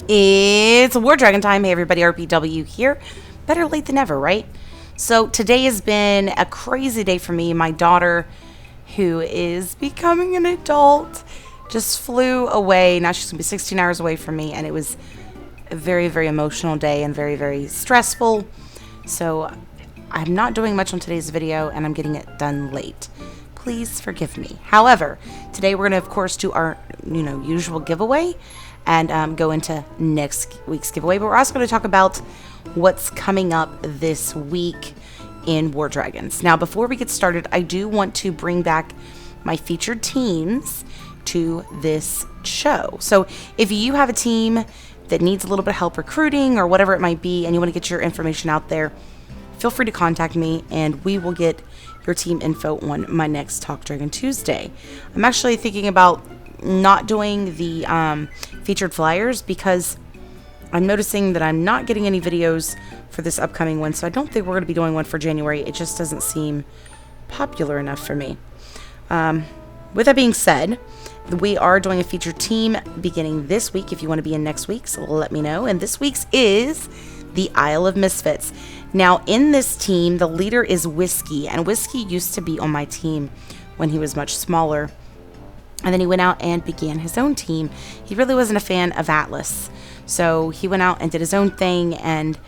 It's War Dragon time. Hey everybody, RPW here. Better late than never, right? So today has been a crazy day for me. My daughter, who is becoming an adult, just flew away. Now she's going to be 16 hours away from me, and it was a very, very emotional day and very, very stressful. So I'm not doing much on today's video, and I'm getting it done late. Please forgive me. However, today we're going to, of course, do our, usual giveaway and go into next week's giveaway. But we're also going to talk about what's coming up this week in War Dragons. Now, before we get started, I do want to bring back my featured teams to this show. So if you have a team that needs a little bit of help recruiting or whatever it might be, and you want to get your information out there, feel free to contact me and we will get your team info on my next Talk Dragon Tuesday. I'm actually thinking about not doing the featured flyers because I'm noticing that I'm not getting any videos for this upcoming one, so I don't think we're going to be doing one for January. It just doesn't seem popular enough for me. With that being said, we are doing a featured team beginning this week. If you want to be in next week, so let me know. And this week's is the Isle of Misfits. Now, in this team, the leader is Whiskey, and Whiskey used to be on my team when he was much smaller. And then he went out and began his own team. He really wasn't a fan of Atlas. So he went out and did his own thing, and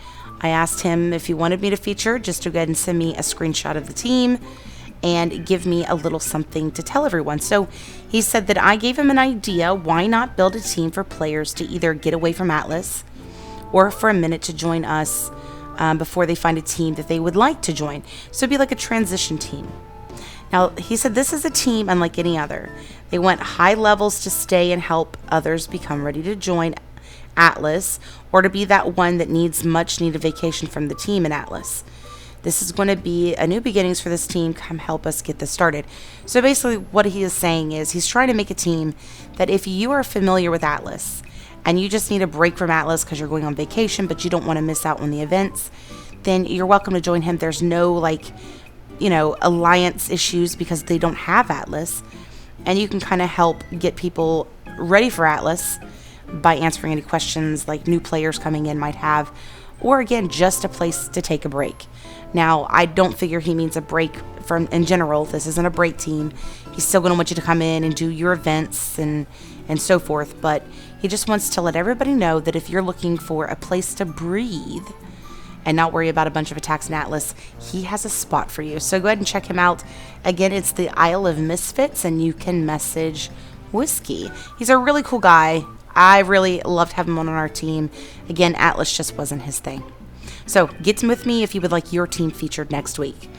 I asked him if he wanted me to feature, just to go ahead and send me a screenshot of the team and give me a little something to tell everyone. So he said that I gave him an idea. Why not build a team for players to either get away from Atlas or for a minute to join us before they find a team that they would like to join. So it'd be like a transition team. Now, he said this is a team unlike any other. They want high levels to stay and help others become ready to join Atlas, or to be that one that needs much needed vacation from the team in Atlas. This is going to be a new beginnings for this team. Come help us get this started. So basically what he is saying is he's trying to make a team that if you are familiar with Atlas and you just need a break from Atlas because you're going on vacation but you don't want to miss out on the events, then you're welcome to join him. There's no alliance issues because they don't have Atlas, and you can kind of help get people ready for Atlas by answering any questions like new players coming in might have, or again, just a place to take a break. Now, I don't figure he means a break from in general. This isn't a break team. He's still going to want you to come in and do your events and so forth, but he just wants to let everybody know that if you're looking for a place to breathe and not worry about a bunch of attacks in Atlas, he has a spot for you. So go ahead and check him out. Again, it's the Isle of Misfits, and you can message Whiskey. He's a really cool guy. I really loved having him on our team. Again, Atlas just wasn't his thing. So get with me if you would like your team featured next week.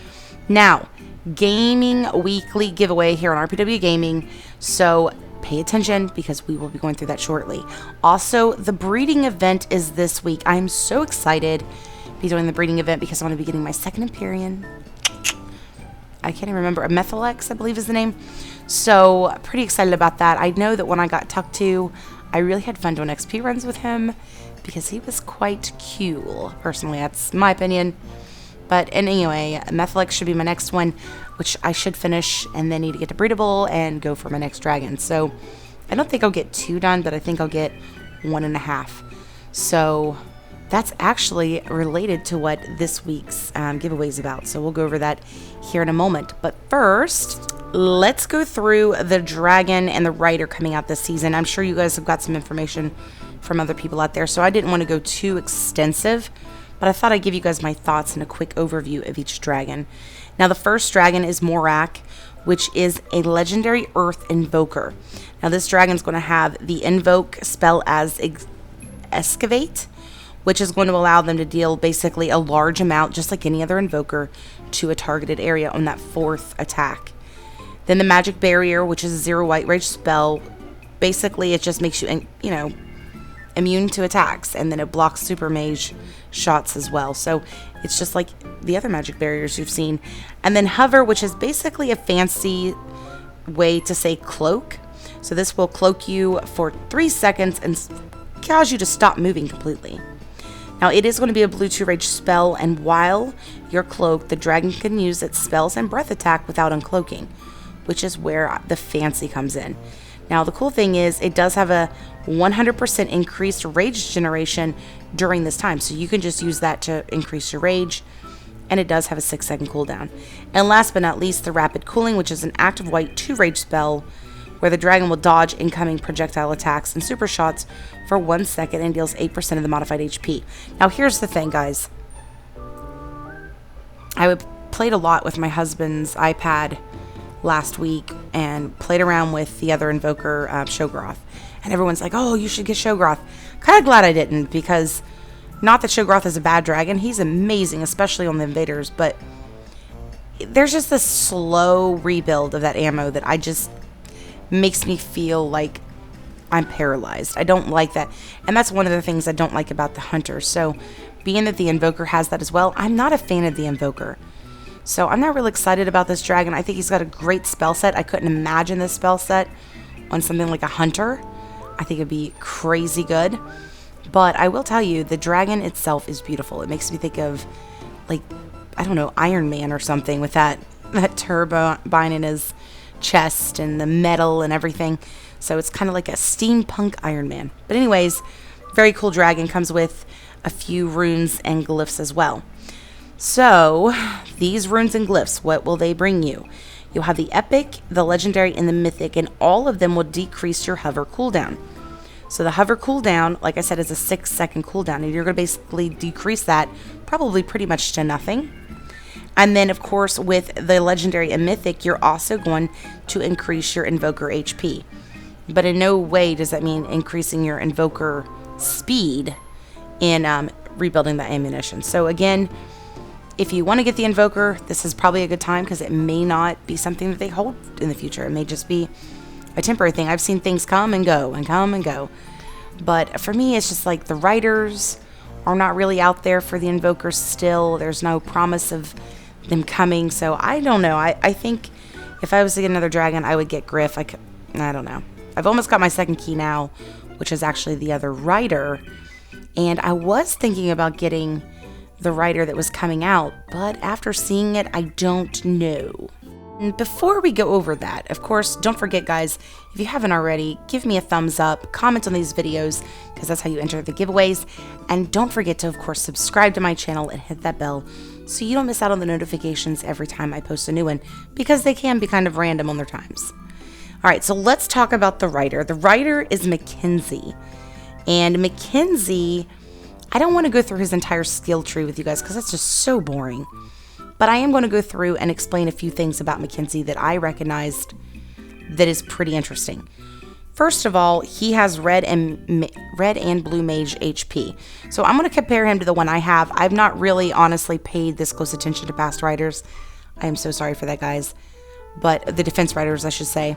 Now, Gaming Weekly giveaway here on RPW Gaming. So pay attention because we will be going through that shortly. Also, the breeding event is this week. I'm so excited to be doing the breeding event because I want to be getting my second Empyrean. I can't even remember. Methylex, I believe is the name. So pretty excited about that. I know that when I got Tuck 2, I really had fun doing XP runs with him because he was quite cool. Personally, that's my opinion. But anyway, Methylex should be my next one, which I should finish and then need to get to Breedable and go for my next dragon. So I don't think I'll get 2 done, but I think I'll get 1.5. So that's actually related to what this week's giveaway is about. So we'll go over that here in a moment. But first, let's go through the dragon and the rider coming out this season. I'm sure you guys have got some information from other people out there, so I didn't want to go too extensive, but I thought I'd give you guys my thoughts and a quick overview of each dragon. Now, the first dragon is Morak, which is a legendary earth invoker. Now, this dragon's going to have the invoke spell as excavate, which is going to allow them to deal basically a large amount, just like any other invoker, to a targeted area on that 4th attack. Then the magic barrier, which is a 0 white rage spell. Basically, it just makes you, immune to attacks, and then it blocks super mage shots as well. So it's just like the other magic barriers you've seen. And then hover, which is basically a fancy way to say cloak. So this will cloak you for 3 seconds and cause you to stop moving completely. Now, it is going to be a blue 2 rage spell, and while you're cloaked, the dragon can use its spells and breath attack without uncloaking, which is where the fancy comes in. Now, the cool thing is it does have a 100% increased rage generation during this time. So you can just use that to increase your rage. And it does have a 6-second cooldown. And last but not least, the rapid cooling, which is an active white 2 rage spell where the dragon will dodge incoming projectile attacks and super shots for 1 second and deals 8% of the modified HP. Now, here's the thing, guys. I played a lot with my husband's iPad last week and played around with the other invoker, Shogroth. And everyone's like, oh, you should get Shogroth. Kind of glad I didn't, because not that Shogroth is a bad dragon. He's amazing, especially on the invaders. But there's just this slow rebuild of that ammo that I just makes me feel like I'm paralyzed. I don't like that. And that's one of the things I don't like about the hunter. So being that the invoker has that as well, I'm not a fan of the invoker. So I'm not really excited about this dragon. I think he's got a great spell set. I couldn't imagine this spell set on something like a hunter. I think it'd be crazy good. But I will tell you, the dragon itself is beautiful. It makes me think of, like, I don't know, Iron Man or something with that turbine in his chest and the metal and everything. So it's kind of like a steampunk Iron Man. But anyways, very cool dragon. Comes with a few runes and glyphs as well. So these runes and glyphs, what will they bring you? You'll have the epic, the legendary, and the mythic, and all of them will decrease your hover cooldown. So the hover cooldown, like I said, is a 6-second cooldown, and you're going to basically decrease that probably pretty much to nothing. And then, of course, with the legendary and mythic, you're also going to increase your invoker HP. But in no way does that mean increasing your invoker speed in rebuilding the ammunition. So again, if you want to get the invoker, this is probably a good time, because it may not be something that they hold in the future. It may just be a temporary thing. I've seen things come and go and come and go. But for me, it's just like the writers are not really out there for the invokers still. There's no promise of them coming. So I don't know. I think if I was to get another dragon, I would get Griff. I don't know. I've almost got my second key now, which is actually the other writer. And I was thinking about getting the writer that was coming out, but after seeing it, I don't know. And before we go over that, of course, don't forget, guys, if you haven't already, give me a thumbs up, comment on these videos, because that's how you enter the giveaways. And don't forget to, of course, subscribe to my channel and hit that bell so you don't miss out on the notifications every time I post a new one, because they can be kind of random on their times. All right, so let's talk about the writer. The writer is Mackenzie. And Mackenzie, I don't want to go through his entire skill tree with you guys, because that's just so boring. But I am going to go through and explain a few things about Mackenzie that I recognized that is pretty interesting. First of all, he has red and blue mage HP. So I'm going to compare him to the one I have. I've not really honestly paid this close attention to past writers. I am so sorry for that, guys. But the defense writers, I should say,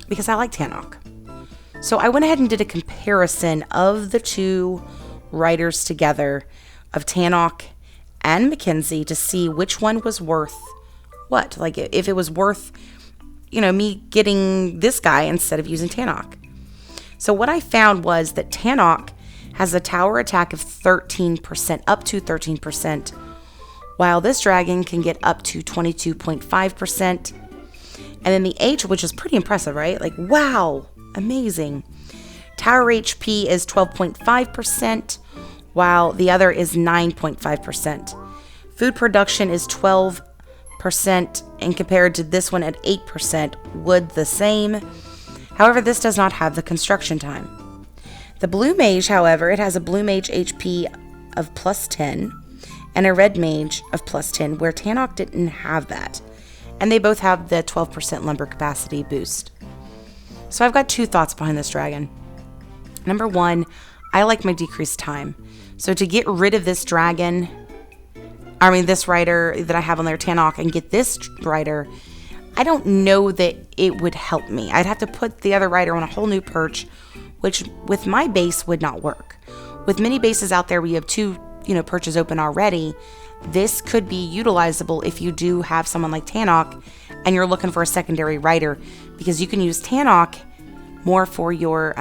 because I like Tannock. So I went ahead and did a comparison of the two writers together, of Tannock and Mackenzie, to see which one was worth what. Like, if it was worth, me getting this guy instead of using Tannock. So what I found was that Tannock has a tower attack of 13%, up to 13%, while this dragon can get up to 22.5%. And then the H, which is pretty impressive, right? Like, wow, amazing. Tower HP is 12.5%, while the other is 9.5%. Food production is 12%, and compared to this one at 8%, wood the same. However, this does not have the construction time. The blue mage, however, it has a blue mage HP of plus 10 and a red mage of plus 10, where Tannock didn't have that. And they both have the 12% lumber capacity boost. So I've got two thoughts behind this dragon. Number one, I like my decreased time. So to get rid of this dragon, this writer that I have on there, Tannock, and get this writer, I don't know that it would help me. I'd have to put the other writer on a whole new perch, which with my base would not work. With many bases out there where you have two, perches open already, this could be utilizable if you do have someone like Tannock and you're looking for a secondary writer, because you can use Tannock more for your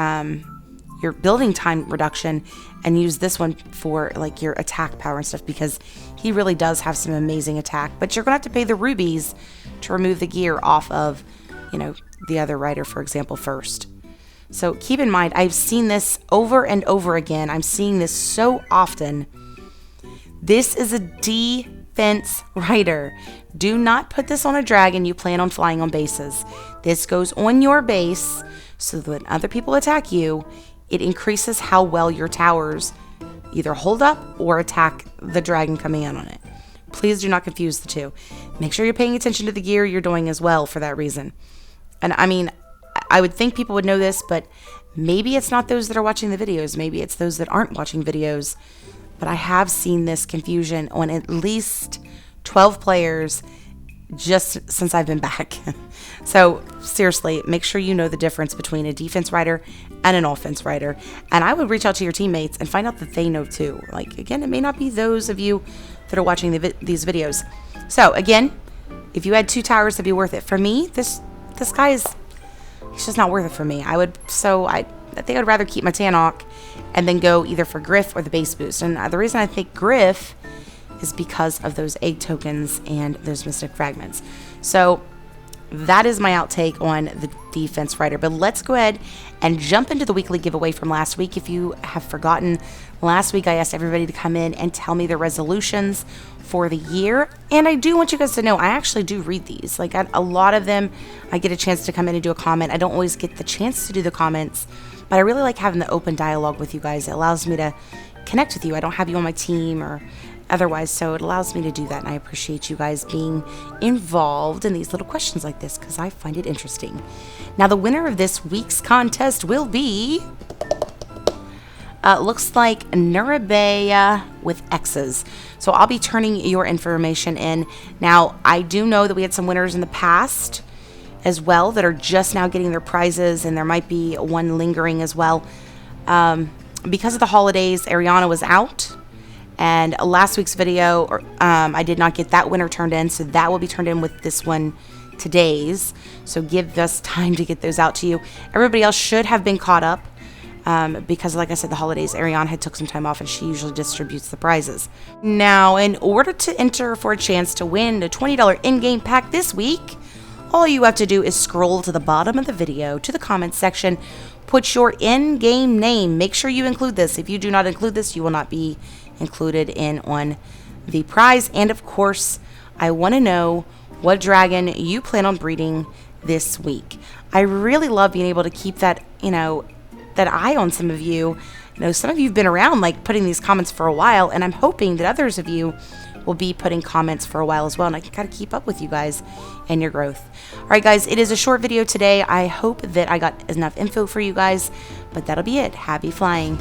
building time reduction and use this one for like your attack power and stuff, because he really does have some amazing attack. But you're gonna have to pay the rubies to remove the gear off of, the other writer, for example, first. So keep in mind, I've seen this over and over again. I'm seeing this so often. This is a defense rider. Do not put this on a dragon you plan on flying on bases. This goes on your base so that when other people attack you, it increases how well your towers either hold up or attack the dragon coming in on it. Please do not confuse the two. Make sure you're paying attention to the gear you're doing as well for that reason. And I mean, I would think people would know this, but maybe it's not those that are watching the videos. Maybe it's those that aren't watching videos. But I have seen this confusion on at least 12 players just since I've been back. So seriously, make sure you know the difference between a defense rider and an offense rider. And I would reach out to your teammates and find out that they know too. Like, again, it may not be those of you that are watching these videos. So again, if you had 2 towers, it'd be worth it. For me, this guy is, he's just not worth it for me. I think I'd rather keep my Tannock and then go either for Griff or the base boost. And the reason I think Griff is because of those egg tokens and those mystic fragments. So that is my outtake on the defense rider. But let's go ahead and jump into the weekly giveaway from last week. If you have forgotten, last week I asked everybody to come in and tell me their resolutions for the year. And I do want you guys to know, I actually do read these. Like, a lot of them, I get a chance to come in and do a comment. I don't always get the chance to do the comments, but I really like having the open dialogue with you guys. It allows me to connect with you. I don't have you on my team or otherwise, so it allows me to do that, and I appreciate you guys being involved in these little questions like this because I find it interesting. Now, the winner of this week's contest will be, looks like Nurabaya with X's. So I'll be turning your information in. Now, I do know that we had some winners in the past as well that are just now getting their prizes, and there might be one lingering as well. Because of the holidays, Ariana was out. And last week's video, I did not get that winner turned in, so that will be turned in with this one, today's. So give us time to get those out to you. Everybody else should have been caught up because, like I said, the holidays, Ariane had took some time off, and she usually distributes the prizes. Now, in order to enter for a chance to win a $20 in-game pack this week, all you have to do is scroll to the bottom of the video to the comments section, put your in-game name. Make sure you include this. If you do not include this, you will not be included in on the prize. And of course, I want to know what dragon you plan on breeding this week. I really love being able to keep that, that eye on some of you. Some of you have been around, like, putting these comments for a while, and I'm hoping that others of you will be putting comments for a while as well, and I can kind of keep up with you guys and your growth. All right, guys, it is a short video today. I hope that I got enough info for you guys, but that'll be it. Happy flying.